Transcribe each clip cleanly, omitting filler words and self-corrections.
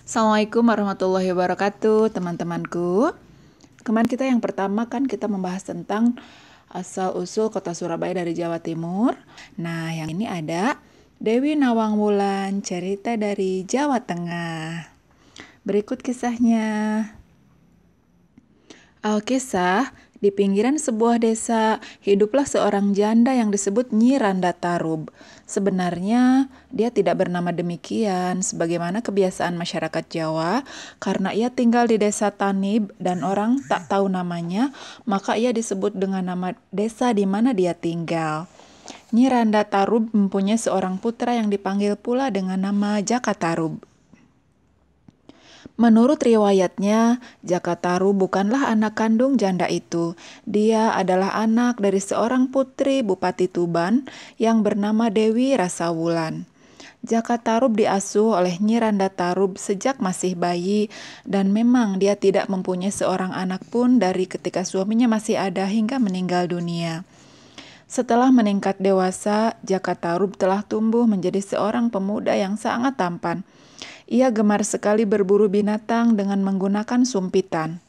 Assalamualaikum warahmatullahi wabarakatuh, teman-temanku. Kemarin kita yang pertama kan kita membahas tentang asal-usul kota Surabaya dari Jawa Timur. Nah, yang ini ada Dewi Nawang Wulan, cerita dari Jawa Tengah. Berikut kisahnya. Alkisah, di pinggiran sebuah desa, hiduplah seorang janda yang disebut Nyi Randa Tarub. Sebenarnya, dia tidak bernama demikian, sebagaimana kebiasaan masyarakat Jawa, karena ia tinggal di desa Tanib dan orang tak tahu namanya, maka ia disebut dengan nama desa di mana dia tinggal. Nyi Randa Tarub mempunyai seorang putra yang dipanggil pula dengan nama Jaka Tarub. Menurut riwayatnya, Jaka Tarub bukanlah anak kandung janda itu. Dia adalah anak dari seorang putri Bupati Tuban yang bernama Dewi Rasawulan. Jaka Tarub diasuh oleh Nyi Randa Tarub sejak masih bayi dan memang dia tidak mempunyai seorang anak pun dari ketika suaminya masih ada hingga meninggal dunia. Setelah meningkat dewasa, Jaka Tarub telah tumbuh menjadi seorang pemuda yang sangat tampan. Ia gemar sekali berburu binatang dengan menggunakan sumpitan.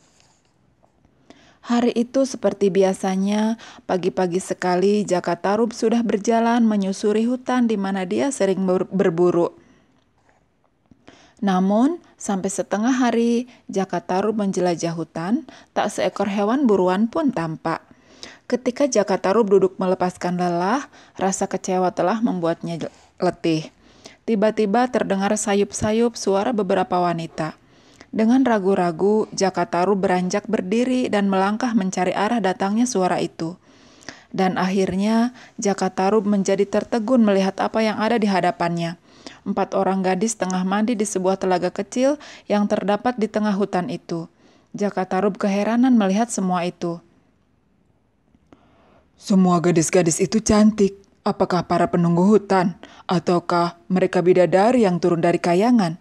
Hari itu seperti biasanya, pagi-pagi sekali Jaka Tarub sudah berjalan menyusuri hutan di mana dia sering berburu. Namun, sampai setengah hari Jaka Tarub menjelajah hutan, tak seekor hewan buruan pun tampak. Ketika Jaka Tarub duduk melepaskan lelah, rasa kecewa telah membuatnya letih. Tiba-tiba terdengar sayup-sayup suara beberapa wanita. Dengan ragu-ragu, Jaka Tarub beranjak berdiri dan melangkah mencari arah datangnya suara itu. Dan akhirnya, Jaka Tarub menjadi tertegun melihat apa yang ada di hadapannya. 4 orang gadis tengah mandi di sebuah telaga kecil yang terdapat di tengah hutan itu. Jaka Tarub keheranan melihat semua itu. Semua gadis-gadis itu cantik. Apakah para penunggu hutan? Ataukah mereka bidadari yang turun dari kayangan?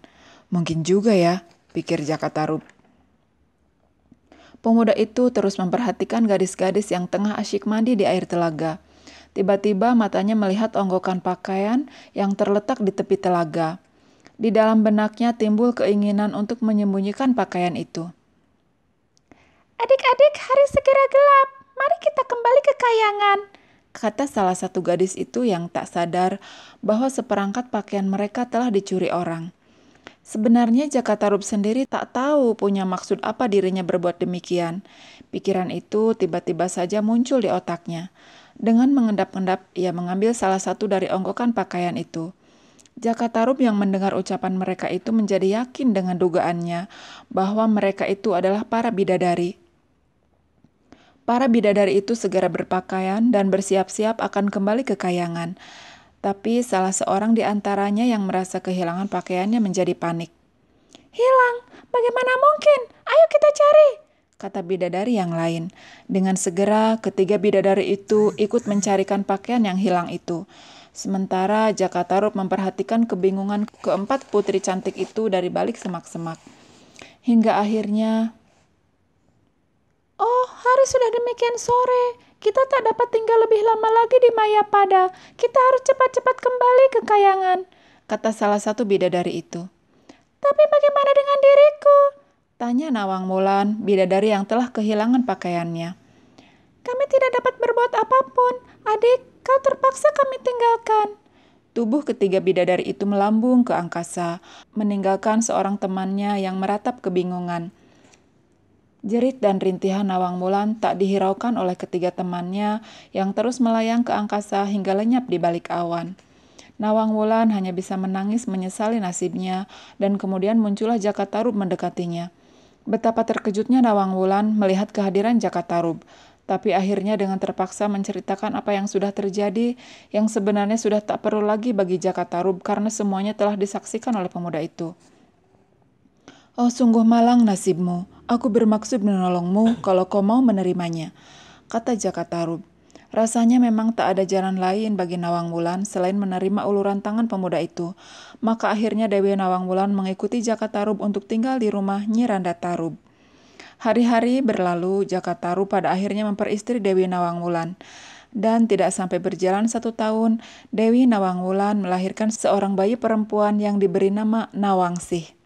Mungkin juga ya, pikir Jaka Tarub. Pemuda itu terus memperhatikan gadis-gadis yang tengah asyik mandi di air telaga. Tiba-tiba matanya melihat onggokan pakaian yang terletak di tepi telaga. Di dalam benaknya timbul keinginan untuk menyembunyikan pakaian itu. "Adik-adik, hari segera gelap. Mari kita kembali ke kayangan," kata salah satu gadis itu yang tak sadar bahwa seperangkat pakaian mereka telah dicuri orang. Sebenarnya Jaka Tarub sendiri tak tahu punya maksud apa dirinya berbuat demikian. Pikiran itu tiba-tiba saja muncul di otaknya. Dengan mengendap-endap, ia mengambil salah satu dari onggokan pakaian itu. Jaka Tarub yang mendengar ucapan mereka itu menjadi yakin dengan dugaannya bahwa mereka itu adalah para bidadari. Para bidadari itu segera berpakaian dan bersiap-siap akan kembali ke kayangan. Tapi salah seorang di antaranya yang merasa kehilangan pakaiannya menjadi panik. "Hilang, bagaimana mungkin? Ayo kita cari," kata bidadari yang lain. Dengan segera ketiga bidadari itu ikut mencarikan pakaian yang hilang itu. Sementara Jaka Tarub memperhatikan kebingungan keempat putri cantik itu dari balik semak-semak. Hingga akhirnya, "Oh, hari sudah demikian sore. Kita tak dapat tinggal lebih lama lagi di Mayapada. Kita harus cepat-cepat kembali ke kayangan," kata salah satu bidadari itu. "Tapi bagaimana dengan diriku?" tanya Nawang Wulan, bidadari yang telah kehilangan pakaiannya. "Kami tidak dapat berbuat apapun. Adik, kau terpaksa kami tinggalkan." Tubuh ketiga bidadari itu melambung ke angkasa, meninggalkan seorang temannya yang meratap kebingungan. Jerit dan rintihan Nawang Wulan tak dihiraukan oleh ketiga temannya yang terus melayang ke angkasa hingga lenyap di balik awan. Nawang Wulan hanya bisa menangis menyesali nasibnya dan kemudian muncullah Jaka Tarub mendekatinya. Betapa terkejutnya Nawang Wulan melihat kehadiran Jaka Tarub, tapi akhirnya dengan terpaksa menceritakan apa yang sudah terjadi yang sebenarnya sudah tak perlu lagi bagi Jaka Tarub karena semuanya telah disaksikan oleh pemuda itu. Oh, sungguh malang nasibmu. Aku bermaksud menolongmu kalau kau mau menerimanya, kata Jaka Tarub. Rasanya memang tak ada jalan lain bagi Nawang Wulan selain menerima uluran tangan pemuda itu. Maka akhirnya Dewi Nawang Wulan mengikuti Jaka Tarub untuk tinggal di rumah Nyi Randa Tarub. Hari-hari berlalu, Jaka Tarub pada akhirnya memperistri Dewi Nawang Wulan. Dan tidak sampai berjalan 1 tahun, Dewi Nawang Wulan melahirkan seorang bayi perempuan yang diberi nama Nawangsih.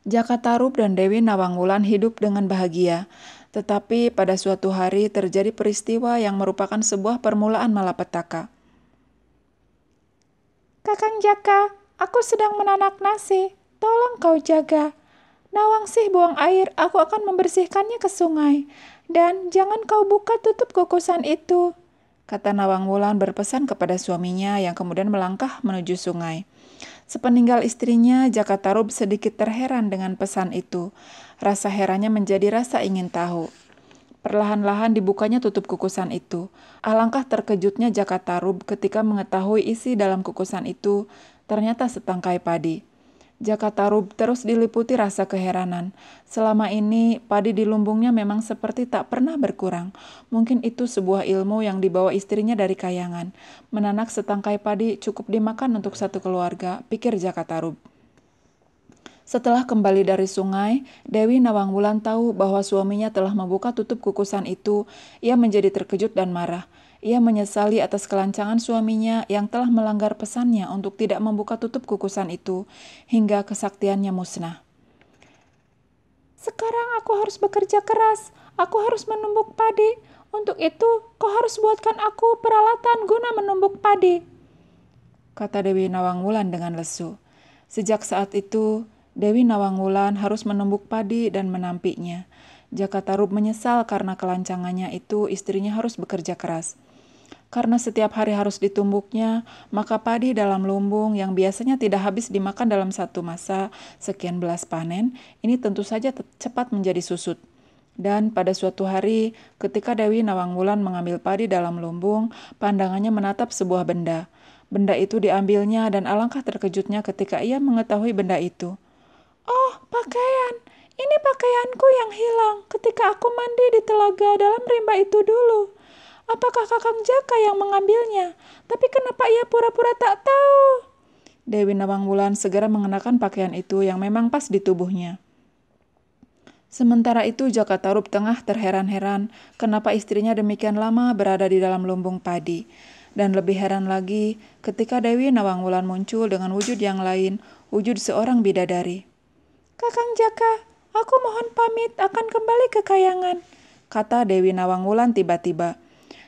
Jakatarup dan Dewi Nawangwulan hidup dengan bahagia. Tetapi pada suatu hari terjadi peristiwa yang merupakan sebuah permulaan malapetaka. Kakang Jaka, aku sedang menanak nasi. Tolong kau jaga. Nawangsih buang air, aku akan membersihkannya ke sungai. Dan jangan kau buka tutup kukusan itu, kata Nawangwulan berpesan kepada suaminya yang kemudian melangkah menuju sungai. Sepeninggal istrinya, Jakatarup sedikit terheran dengan pesan itu. Rasa herannya menjadi rasa ingin tahu. Perlahan-lahan dibukanya tutup kukusan itu. Alangkah terkejutnya Jakatarup ketika mengetahui isi dalam kukusan itu ternyata setangkai padi. Jakatarup terus diliputi rasa keheranan. Selama ini, padi di lumbungnya memang seperti tak pernah berkurang. Mungkin itu sebuah ilmu yang dibawa istrinya dari Kayangan. Menanak setangkai padi cukup dimakan untuk satu keluarga, pikir Jakatarup. Setelah kembali dari sungai, Dewi Nawangwulan tahu bahwa suaminya telah membuka tutup kukusan itu. Ia menjadi terkejut dan marah. Ia menyesali atas kelancangan suaminya yang telah melanggar pesannya untuk tidak membuka tutup kukusan itu, hingga kesaktiannya musnah. Sekarang aku harus bekerja keras. Aku harus menumbuk padi. Untuk itu, kau harus buatkan aku peralatan guna menumbuk padi, kata Dewi Nawangwulan dengan lesu. Sejak saat itu, Dewi Nawangwulan harus menumbuk padi dan menampiknya. Jakatarup menyesal karena kelancangannya itu istrinya harus bekerja keras. Karena setiap hari harus ditumbuknya, maka padi dalam lumbung yang biasanya tidak habis dimakan dalam satu masa sekian belas panen, ini tentu saja cepat menjadi susut. Dan pada suatu hari, ketika Dewi Nawangwulan mengambil padi dalam lumbung, pandangannya menatap sebuah benda. Benda itu diambilnya dan alangkah terkejutnya ketika ia mengetahui benda itu. Oh, pakaian. Ini pakaianku yang hilang ketika aku mandi di telaga dalam rimba itu dulu. Apakah Kakang Jaka yang mengambilnya? Tapi kenapa ia pura-pura tak tahu? Dewi Nawangwulan segera mengenakan pakaian itu yang memang pas di tubuhnya. Sementara itu Jakatarup tengah terheran-heran kenapa istrinya demikian lama berada di dalam lumbung padi. Dan lebih heran lagi ketika Dewi Nawangwulan muncul dengan wujud yang lain, wujud seorang bidadari. Kakang Jaka, aku mohon pamit akan kembali ke Kayangan, kata Dewi Nawangwulan tiba-tiba.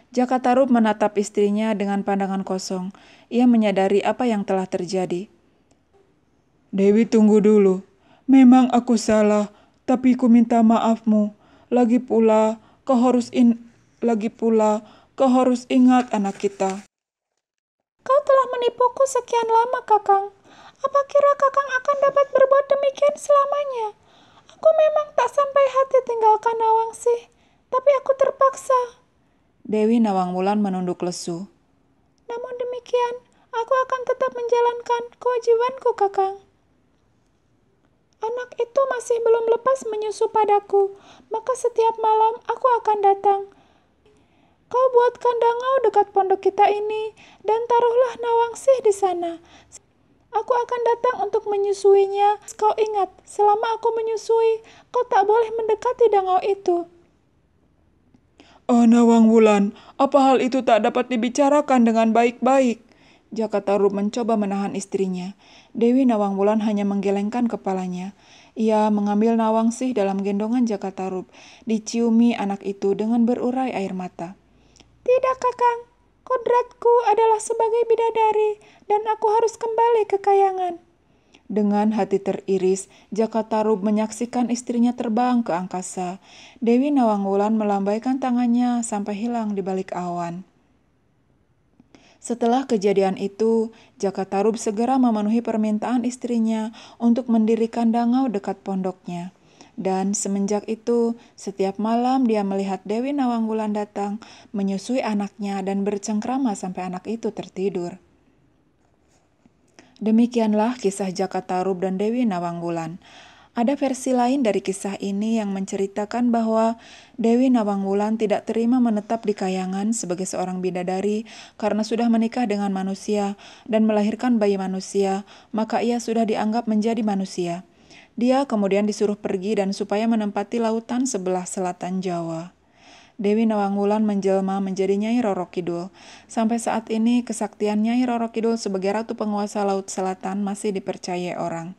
Jakatarup menatap istrinya dengan pandangan kosong. Ia menyadari apa yang telah terjadi. Dewi, tunggu dulu. Memang aku salah, tapi ku minta maafmu. Lagi pula, kau harus ingat anak kita. Kau telah menipuku sekian lama, Kakang. Apa kira Kakang akan dapat berbuat demikian selamanya? Aku memang tak sampai hati tinggalkan Nawangsih, tapi aku terpaksa. Dewi Nawangwulan menunduk lesu. Namun demikian, aku akan tetap menjalankan kewajibanku, Kakang. Anak itu masih belum lepas menyusu padaku, maka setiap malam aku akan datang. Kau buatkan dangau dekat pondok kita ini, dan taruhlah Nawangsih di sana. Aku akan datang untuk menyusuinya. Kau ingat, selama aku menyusui, kau tak boleh mendekati dangau itu. Oh Nawangwulan, apa hal itu tak dapat dibicarakan dengan baik-baik? Jakatarup mencoba menahan istrinya. Dewi Nawangwulan hanya menggelengkan kepalanya. Ia mengambil Nawangsih dalam gendongan Jakatarup. Diciumi anak itu dengan berurai air mata. Tidak, Kakang. Kodratku adalah sebagai bidadari, dan aku harus kembali ke Kayangan. Dengan hati teriris, Jakatarup menyaksikan istrinya terbang ke angkasa. Dewi Nawangwulan melambaikan tangannya sampai hilang di balik awan. Setelah kejadian itu, Jakatarup segera memenuhi permintaan istrinya untuk mendirikan dangau dekat pondoknya. Dan semenjak itu, setiap malam dia melihat Dewi Nawangwulan datang, menyusui anaknya dan bercengkrama sampai anak itu tertidur. Demikianlah kisah Jakatarup dan Dewi Nawangwulan. Ada versi lain dari kisah ini yang menceritakan bahwa Dewi Nawangwulan tidak terima menetap di Kayangan sebagai seorang bidadari karena sudah menikah dengan manusia dan melahirkan bayi manusia, maka ia sudah dianggap menjadi manusia. Dia kemudian disuruh pergi dan supaya menempati lautan sebelah selatan Jawa. Dewi Nawangwulan menjelma menjadi Nyai Roro Kidul. Sampai saat ini, kesaktian Nyai Roro Kidul sebagai ratu penguasa Laut Selatan masih dipercayai orang.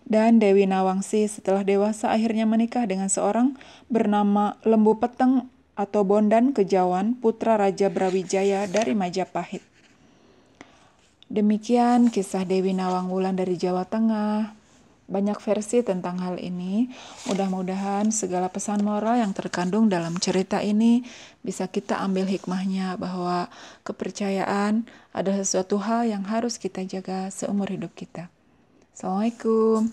Dan Dewi Nawangsi setelah dewasa akhirnya menikah dengan seorang bernama Lembu Peteng atau Bondan Kejawan, putra Raja Brawijaya dari Majapahit. Demikian kisah Dewi Nawangwulan dari Jawa Tengah. Banyak versi tentang hal ini. Mudah-mudahan segala pesan moral yang terkandung dalam cerita ini bisa kita ambil hikmahnya, bahwa kepercayaan adalah sesuatu hal yang harus kita jaga seumur hidup kita. Assalamualaikum.